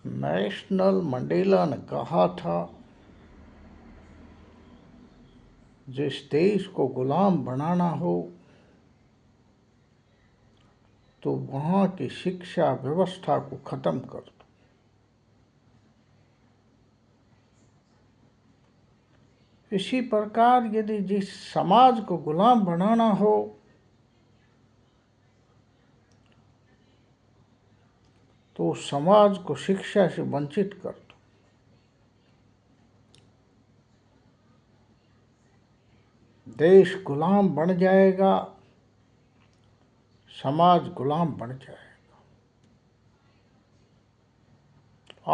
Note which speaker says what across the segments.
Speaker 1: National Mandela ने कहा था, जिस देश को गुलाम बनाना हो तो वहाँ की शिक्षा व्यवस्था को खत्म कर दो। इसी प्रकार यदि जिस समाज को गुलाम बनाना हो तो उस समाज को शिक्षा से वंचित कर दो। देश गुलाम बन जाएगा, समाज गुलाम बन जाएगा।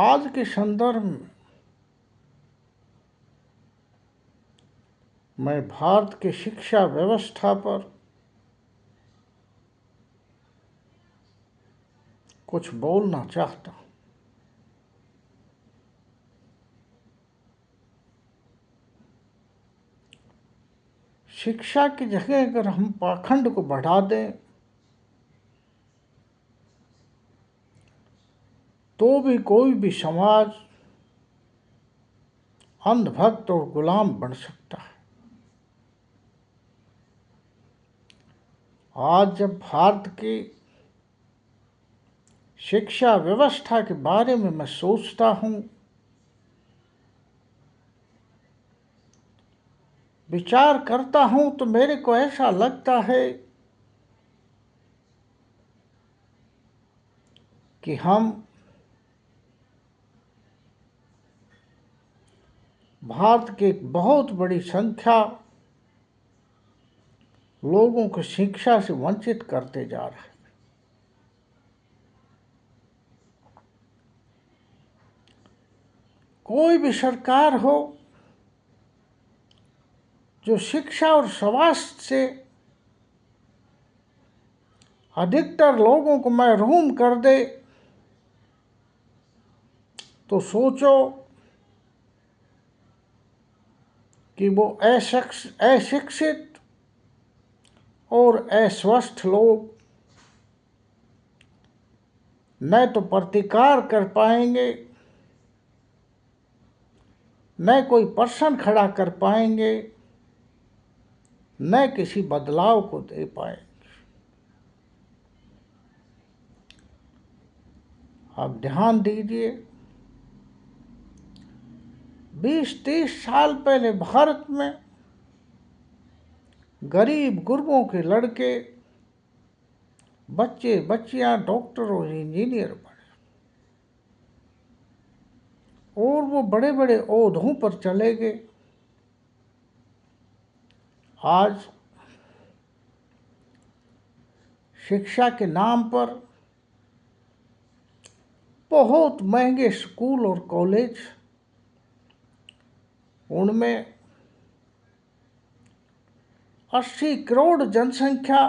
Speaker 1: आज के संदर्भ में मैं भारत की शिक्षा व्यवस्था पर कुछ बोलना चाहता हूँ। शिक्षा की जगह अगर हम पाखंड को बढ़ा दें तो भी कोई भी समाज अंधभक्त और गुलाम बन सकता है। आज जब भारत की शिक्षा व्यवस्था के बारे में मैं सोचता हूँ, विचार करता हूँ, तो मेरे को ऐसा लगता है कि हम भारत की एक बहुत बड़ी संख्या लोगों को शिक्षा से वंचित करते जा रहे हैं। कोई भी सरकार हो जो शिक्षा और स्वास्थ्य से अधिकतर लोगों को महरूम कर दे तो सोचो कि वो अशिक्षित और अस्वस्थ लोग न तो प्रतिकार कर पाएंगे, न कोई प्रश्न खड़ा कर पाएंगे, न किसी बदलाव को दे पाएंगे। आप ध्यान दीजिए, 20-30 साल पहले भारत में गरीब गुरबों के लड़के, बच्चे बच्चियां डॉक्टर और इंजीनियर बने और वो बड़े बड़े ओहदों पर चले गए। आज शिक्षा के नाम पर बहुत महंगे स्कूल और कॉलेज, उनमें 80 करोड़ जनसंख्या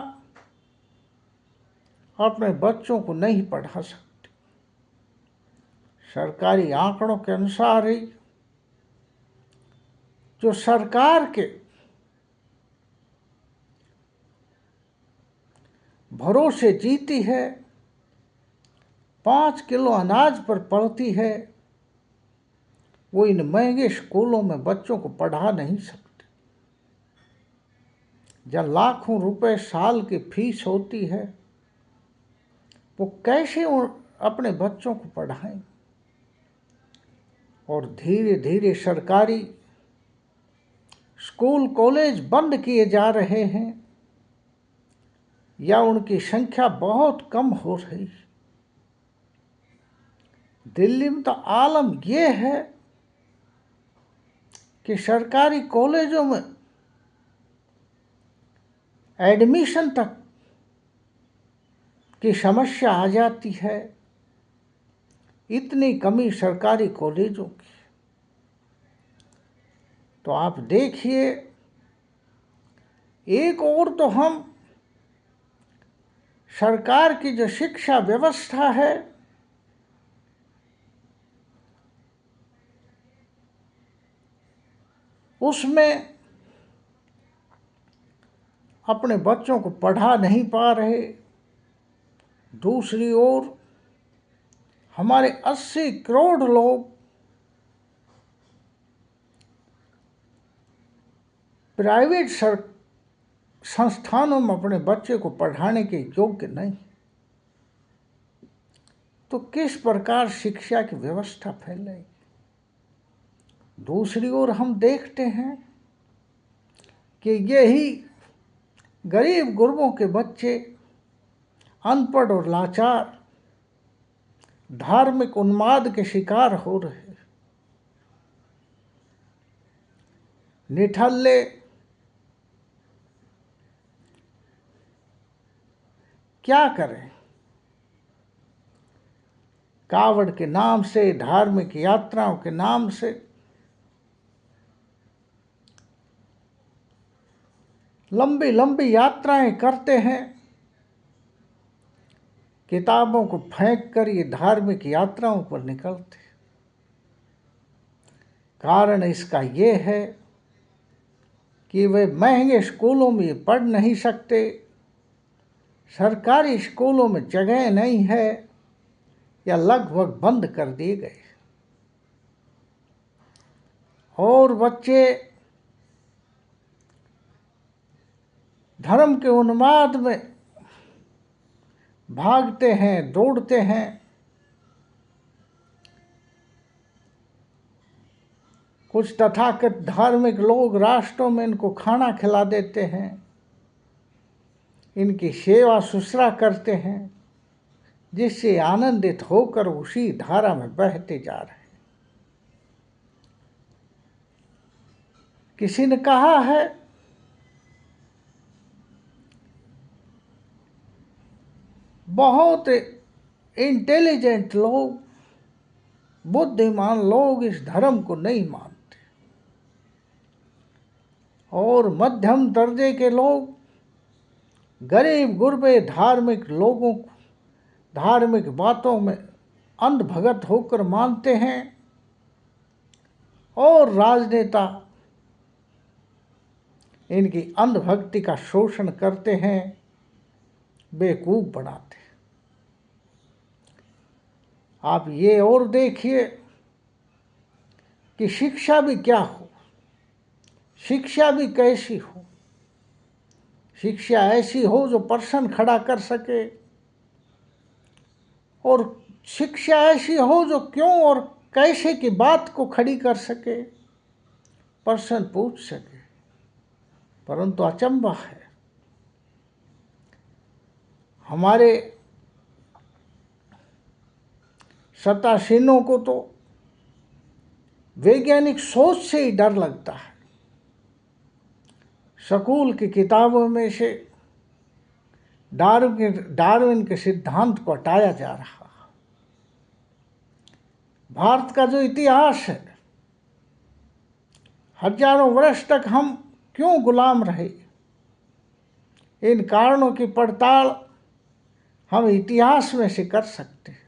Speaker 1: अपने बच्चों को नहीं पढ़ा सकती। सरकारी आंकड़ों के अनुसार ही जो सरकार के भरोसे जीती है, 5 किलो अनाज पर पलती है, वो इन महंगे स्कूलों में बच्चों को पढ़ा नहीं सकते। जब लाखों रुपए साल की फीस होती है, वो कैसे अपने बच्चों को पढ़ाएं? और धीरे धीरे सरकारी स्कूल कॉलेज बंद किए जा रहे हैं या उनकी संख्या बहुत कम हो रही है। दिल्ली में तो आलम ये है कि सरकारी कॉलेजों में एडमिशन तक की समस्या आ जाती है। इतनी कमी सरकारी कॉलेजों की। तो आप देखिए, एक और तो हम सरकार की जो शिक्षा व्यवस्था है उसमें अपने बच्चों को पढ़ा नहीं पा रहे। दूसरी ओर हमारे 80 करोड़ लोग प्राइवेट संस्थानों में अपने बच्चे को पढ़ाने के योग्य नहीं, तो किस प्रकार शिक्षा की व्यवस्था फैलेगी। दूसरी ओर हम देखते हैं कि यही गरीब गुरबों के बच्चे अनपढ़ और लाचार धार्मिक उन्माद के शिकार हो रहे, निठल्ले क्या करें। कावड़ के नाम से, धार्मिक यात्राओं के नाम से लंबी लंबी यात्राएं करते हैं, किताबों को फेंक कर ये धार्मिक यात्राओं पर निकलते। कारण इसका ये है कि वे महंगे स्कूलों में ये पढ़ नहीं सकते, सरकारी स्कूलों में जगह नहीं है या लगभग बंद कर दिए गए, और बच्चे धर्म के उन्माद में भागते हैं, दौड़ते हैं। कुछ तथाकथित धार्मिक लोग राष्ट्रों में इनको खाना खिला देते हैं, इनकी सेवा शुश्रा करते हैं, जिससे आनंदित होकर उसी धारा में बहते जा रहे हैं। किसी ने कहा है बहुत इंटेलिजेंट लोग, बुद्धिमान लोग इस धर्म को नहीं मानते, और मध्यम दर्जे के लोग गरीब गुरबे धार्मिक लोगों को धार्मिक बातों में अंधभगत होकर मानते हैं, और राजनेता इनकी अंधभक्ति का शोषण करते हैं, बेवकूफ बनाते हैं। आप ये और देखिए कि शिक्षा भी क्या हो, शिक्षा भी कैसी हो। शिक्षा ऐसी हो जो पर्सन खड़ा कर सके, और शिक्षा ऐसी हो जो क्यों और कैसे की बात को खड़ी कर सके, पर्सन पूछ सके। परंतु अचंभा है, हमारे सत्तासीनों को तो वैज्ञानिक सोच से ही डर लगता है। स्कूल की किताबों में से डार्विन के सिद्धांत को हटाया जा रहा है। भारत का जो इतिहास है, हजारों वर्ष तक हम क्यों गुलाम रहे, इन कारणों की पड़ताल हम इतिहास में से कर सकते हैं।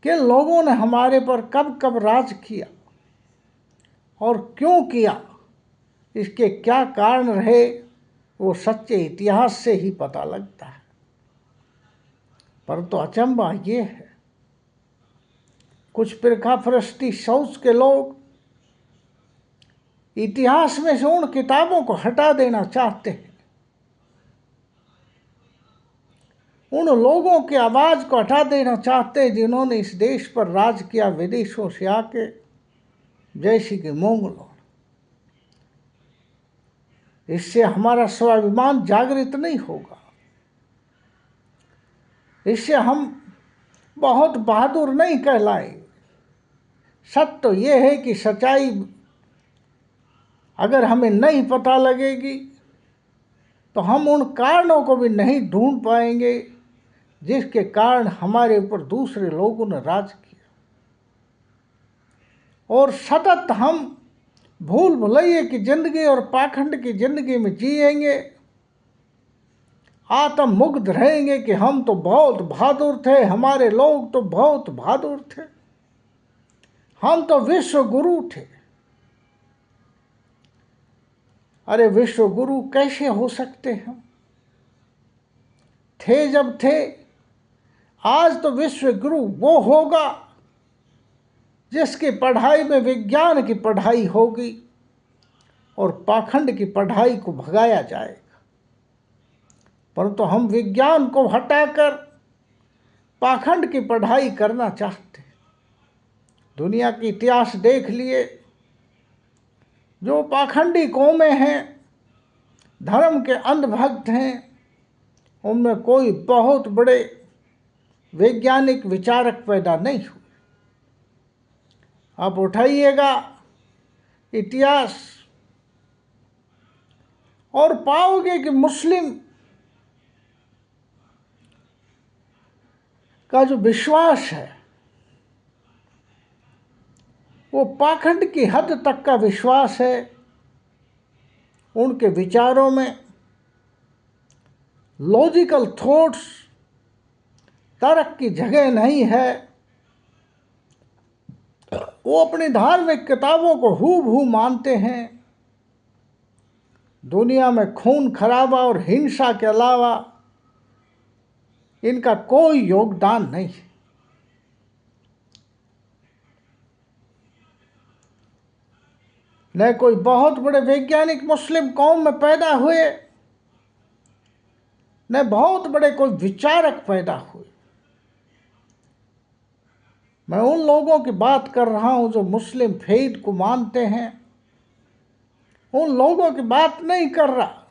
Speaker 1: कि लोगों ने हमारे पर कब कब राज किया और क्यों किया, इसके क्या कारण रहे, वो सच्चे इतिहास से ही पता लगता है। परंतु अचंभा ये है, कुछ पिरखाप्रस्ती सोच के लोग इतिहास में से उन किताबों को हटा देना चाहते हैं, उन लोगों की आवाज़ को हटा देना चाहते हैं जिन्होंने इस देश पर राज किया विदेशों से आके, जैसे कि मंगोलों। इससे हमारा स्वाभिमान जागृत नहीं होगा, इससे हम बहुत बहादुर नहीं कहलाएंगे। सत्य तो ये है कि सच्चाई अगर हमें नहीं पता लगेगी तो हम उन कारणों को भी नहीं ढूंढ पाएंगे जिसके कारण हमारे ऊपर दूसरे लोगों ने राज किया, और सतत हम भूल भुलैये की जिंदगी और पाखंड की जिंदगी में जिएंगे, आत्म मुग्ध रहेंगे कि हम तो बहुत बहादुर थे, हमारे लोग तो बहुत बहादुर थे, हम तो विश्व गुरु थे। अरे विश्व गुरु कैसे हो सकते हम? थे जब थे, आज तो विश्व गुरु वो होगा जिसकी पढ़ाई में विज्ञान की पढ़ाई होगी और पाखंड की पढ़ाई को भगाया जाएगा। परंतु हम विज्ञान को हटाकर पाखंड की पढ़ाई करना चाहते हैं। दुनिया की इतिहास देख लिए, जो पाखंडी कौमें हैं, धर्म के अंधभक्त हैं, उनमें कोई बहुत बड़े वैज्ञानिक विचारक पैदा नहीं हुए। आप उठाइएगा इतिहास और पाओगे कि मुस्लिम का जो विश्वास है वो पाखंड की हद तक का विश्वास है। उनके विचारों में लॉजिकल थॉट्स, तर्क की जगह नहीं है। वो अपनी धार्मिक किताबों को हूबहू मानते हैं। दुनिया में खून खराबा और हिंसा के अलावा इनका कोई योगदान नहीं है। न कोई बहुत बड़े वैज्ञानिक मुस्लिम कौम में पैदा हुए, न बहुत बड़े कोई विचारक पैदा हुए। मैं उन लोगों की बात कर रहा हूं जो मुस्लिम फेथ को मानते हैं। उन लोगों की बात नहीं कर रहा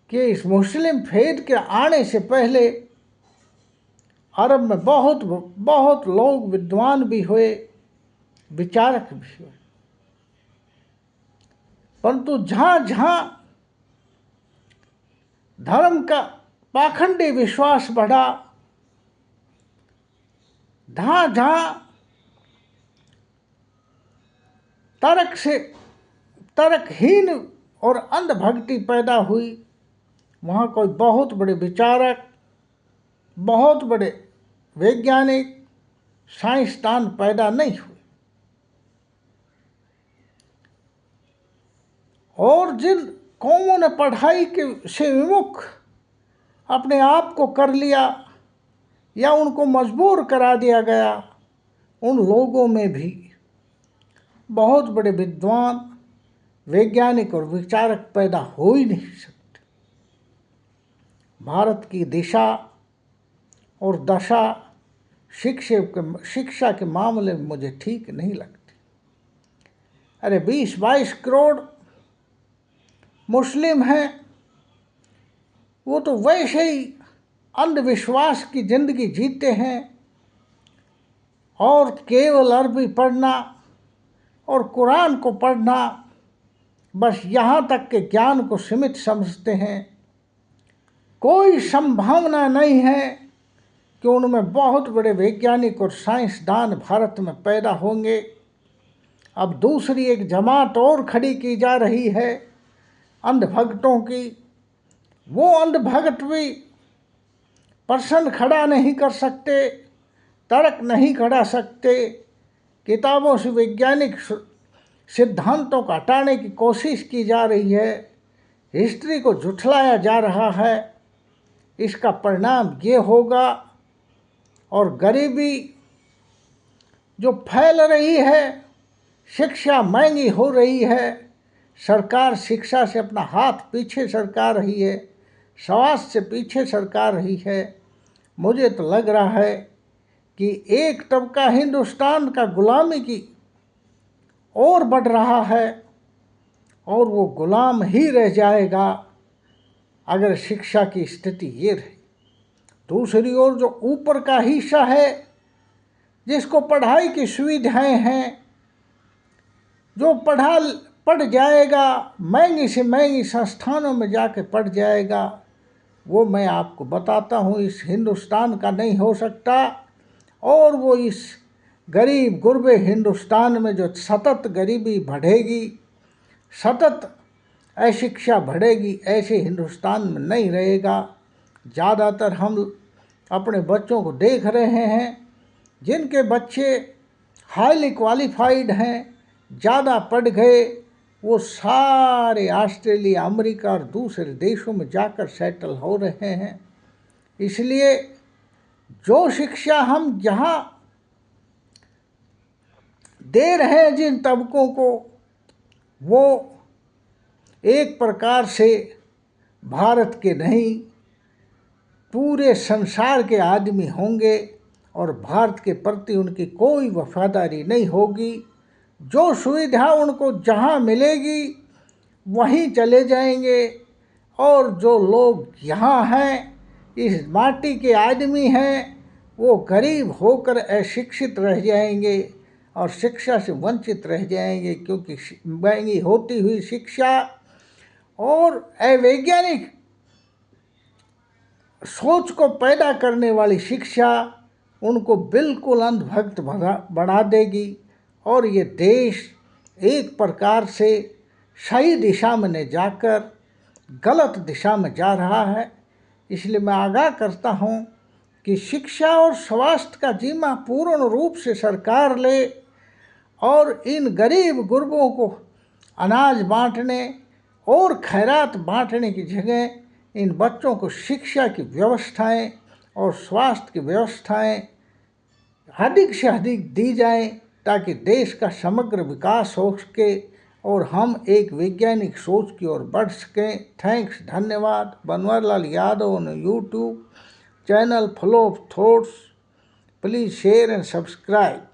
Speaker 1: कि इस मुस्लिम फेथ के आने से पहले अरब में बहुत बहुत लोग विद्वान भी हुए, विचारक भी हुए। परंतु जहाँ जहाँ धर्म का पाखंडी विश्वास बढ़ा, जहाँ जहाँ तर्कहीन और अंधभक्ति पैदा हुई, वहाँ कोई बहुत बड़े विचारक, बहुत बड़े वैज्ञानिक, साइंसदान पैदा नहीं हुए। और जिन कौमों ने पढ़ाई के से विमुख अपने आप को कर लिया या उनको मजबूर करा दिया गया, उन लोगों में भी बहुत बड़े विद्वान, वैज्ञानिक और विचारक पैदा हो ही नहीं सकते। भारत की दिशा और दशा शिक्षा के मामले में मुझे ठीक नहीं लगती। अरे 20-22 करोड़ मुस्लिम हैं, वो तो वैसे ही अंधविश्वास की ज़िंदगी जीते हैं और केवल अरबी पढ़ना और कुरान को पढ़ना, बस यहाँ तक के ज्ञान को सीमित समझते हैं। कोई संभावना नहीं है कि उनमें बहुत बड़े वैज्ञानिक और साइंसदान भारत में पैदा होंगे। अब दूसरी एक जमात और खड़ी की जा रही है अंधभक्तों की। वो अंधभक्त भी प्रश्न खड़ा नहीं कर सकते, तर्क नहीं खड़ा सकते। किताबों से वैज्ञानिक सिद्धांतों को हटाने की कोशिश की जा रही है, हिस्ट्री को झुठलाया जा रहा है। इसका परिणाम ये होगा, और गरीबी जो फैल रही है, शिक्षा महंगी हो रही है, सरकार शिक्षा से अपना हाथ पीछे सरका रही है, स्वास्थ्य से पीछे सरका रही है। मुझे तो लग रहा है कि एक तबका हिंदुस्तान का गुलामी की ओर बढ़ रहा है और वो गुलाम ही रह जाएगा अगर शिक्षा की स्थिति ये रही। दूसरी ओर जो ऊपर का हिस्सा है, जिसको पढ़ाई की सुविधाएं हैं, जो पढ़ जाएगा, महंगी से महंगी संस्थानों में जाके पढ़ जाएगा, वो मैं आपको बताता हूँ इस हिंदुस्तान का नहीं हो सकता। और वो इस गरीब गुरबे हिंदुस्तान में जो सतत गरीबी बढ़ेगी, सतत अशिक्षा बढ़ेगी, ऐसे हिंदुस्तान में नहीं रहेगा। ज़्यादातर हम अपने बच्चों को देख रहे हैं, जिनके बच्चे हाईली क्वालिफाइड हैं, ज़्यादा पढ़ गए, वो सारे ऑस्ट्रेलिया, अमेरिका और दूसरे देशों में जाकर सेटल हो रहे हैं। इसलिए जो शिक्षा हम यहाँ दे रहे हैं जिन तबकों को, वो एक प्रकार से भारत के नहीं पूरे संसार के आदमी होंगे और भारत के प्रति उनकी कोई वफादारी नहीं होगी। जो सुविधा उनको जहाँ मिलेगी वहीं चले जाएंगे, और जो लोग यहाँ हैं, इस माटी के आदमी हैं, वो गरीब होकर अशिक्षित रह जाएंगे और शिक्षा से वंचित रह जाएंगे, क्योंकि महंगी होती हुई शिक्षा और अवैज्ञानिक सोच को पैदा करने वाली शिक्षा उनको बिल्कुल अंधभक्त बढ़ा देगी, और ये देश एक प्रकार से सही दिशा में न जाकर गलत दिशा में जा रहा है। इसलिए मैं आगाह करता हूँ कि शिक्षा और स्वास्थ्य का जिम्मा पूर्ण रूप से सरकार ले, और इन गरीब गुरबों को अनाज बांटने और खैरात बांटने की जगह इन बच्चों को शिक्षा की व्यवस्थाएं और स्वास्थ्य की व्यवस्थाएं अधिक से अधिक दी जाएं, ताकि देश का समग्र विकास हो सके और हम एक वैज्ञानिक सोच की ओर बढ़ सकें। थैंक्स, धन्यवाद। Banwarilal Yadav on YouTube channel, full of thoughts. Please share and subscribe.